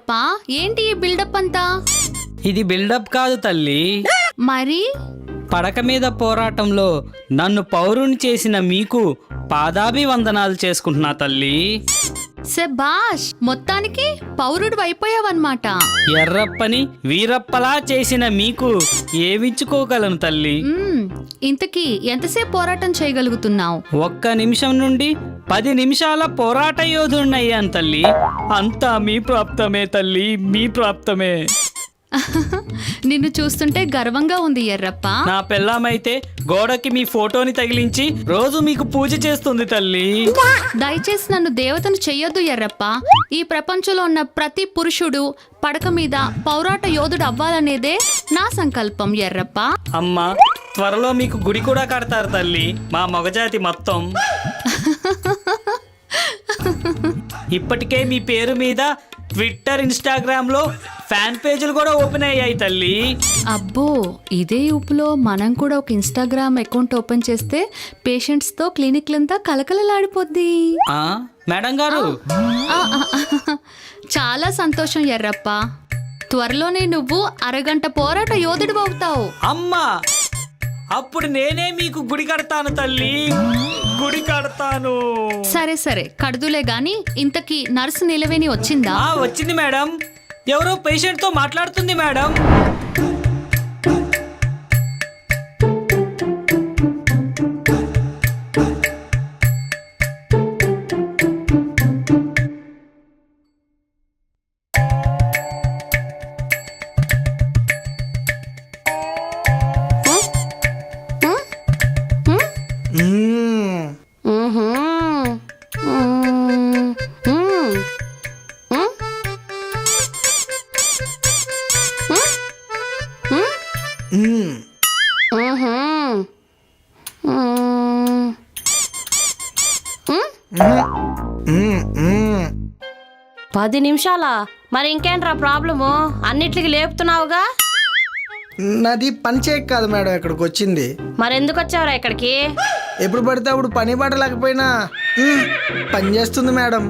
ఎర్రప్ప, ఏంటి ఈ బిల్డప్ అంతా? ఇది బిల్డప్ కాదు తల్లి. మరి పడక మీద పోరాటంలో నన్ను పౌరుని చేసిన మీకు పాదాభివందనాలు చేసుకుంటున్నా తల్లి. శభాష్, మొత్తానికి పౌరుడు అయిపోయావన్నమాట. ఎర్రప్పని వీరప్పలా చేసిన మీకు ఏమిచ్చుకోగలను తల్లి. ఇంతకీ ఎంతసేపు పోరాటం చేయగలుగుతున్నావు? 1 నిమిషం నుండి 10 నిమిషాల పోరాట యోధుడినయ్యాను తల్లి. అంతా మీ ప్రాప్తమే తల్లి, మీ ప్రాప్తమే. నిన్ను చూస్తుంటే గర్వంగా ఉంది ఎర్రప్ప. నా పెళ్ళామైతే గోడకి మీ ఫోటోని తగిలించి రోజు మీకు పూజ చేస్తుంది తల్లి. దయచేసి నన్ను దేవతను చెయ్యొద్దు ఎర్రప్ప. ఈ ప్రపంచంలో ఉన్న ప్రతి పురుషుడు పడక మీద పోరాట యోధుడు అవ్వాలనేదే నా సంకల్పం ఎర్రప్ప. అమ్మా, త్వరలో మీకు గుడి కూడా కడతారు తల్లి, మా మగజాతి మొత్తం. ఇప్పటికే మీ పేరు మీద ట్విట్టర్, ఇన్స్టాగ్రామ్ లో ఫ్యాన్ పేజీలు కూడా ఓపెన్ అయ్యాయి తల్లి. అబ్బో, ఇదే ఊపులో మనం కూడా ఒక ఇన్స్టాగ్రామ్ అకౌంట్ ఓపెన్ చేస్తే పేషెంట్స్ తో క్లినిక్లంతా కలకలలాడిపోద్ది. మేడం గారు, చాలా సంతోషం ఎర్రప్ప. త్వరలోనే నువ్వు అరగంట పోరాట యోధుడు అవుతావు. అమ్మా, అప్పుడు నేనే మీకు గుడి కడతాను తల్లి, గుడి కడతాను. సరే సరే, కడుదులే గాని ఇంతకీ నర్సు నిలవేని వచ్చిందా? వచ్చింది మేడం. ఎవరో పేషెంట్ తో మాట్లాడుతుంది మేడం. పది నిమిషాలా? మరి ఇంకేంట్రా ప్రాబ్లము? అన్నిటికి లేపుతున్నావుగా. నాది పని చేయక కాదు మేడం ఇక్కడికి వచ్చింది. మరెందుకు వచ్చావురా ఇక్కడికి? ఎప్పుడు పడితే అప్పుడు పని పాట లేకపోయినా పని చేస్తుంది మేడం.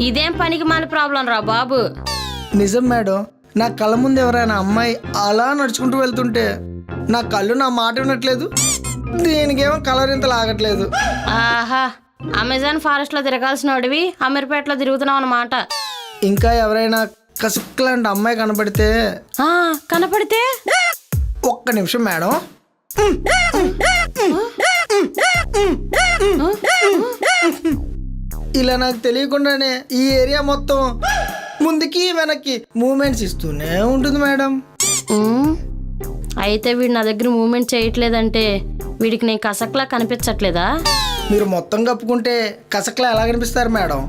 ఇదేం పనికి మాలి ప్రాబ్లం రా బాబు. నిజం మేడం, నా కళ్ళ ముందు ఎవరైనా అమ్మాయి అలా నడుచుకుంటూ వెళ్తుంటే నా కళ్ళు నా మాట వినట్లేదు, దీనికేమో కలరింత లాగట్లేదు. ఆహా, అమెజాన్ ఫారెస్ట్ లో తిరగాల్సిన వాడివి అమీర్పేటలో తిరుగుతున్నావు అన్నమాట. ఇంకా ఎవరైనా కసుక్కలాంటి అమ్మాయి కనపడితే కనపడితే 1 నిమిషం మేడం, ఇలా నాకు తెలియకుండానే ఈ ఏరియా మొత్తం ముందుకి వెనక్కి మూమెంట్స్ ఇస్తూనే ఉంటుంది మేడం. అయితే వీడు నా దగ్గర మూమెంట్ చేయట్లేదంటే వీడికి నేను కసక్లా కనిపించట్లేదా? మీరు మొత్తం కప్పుకుంటే కసక్లా ఎలా కనిపిస్తారు మేడం?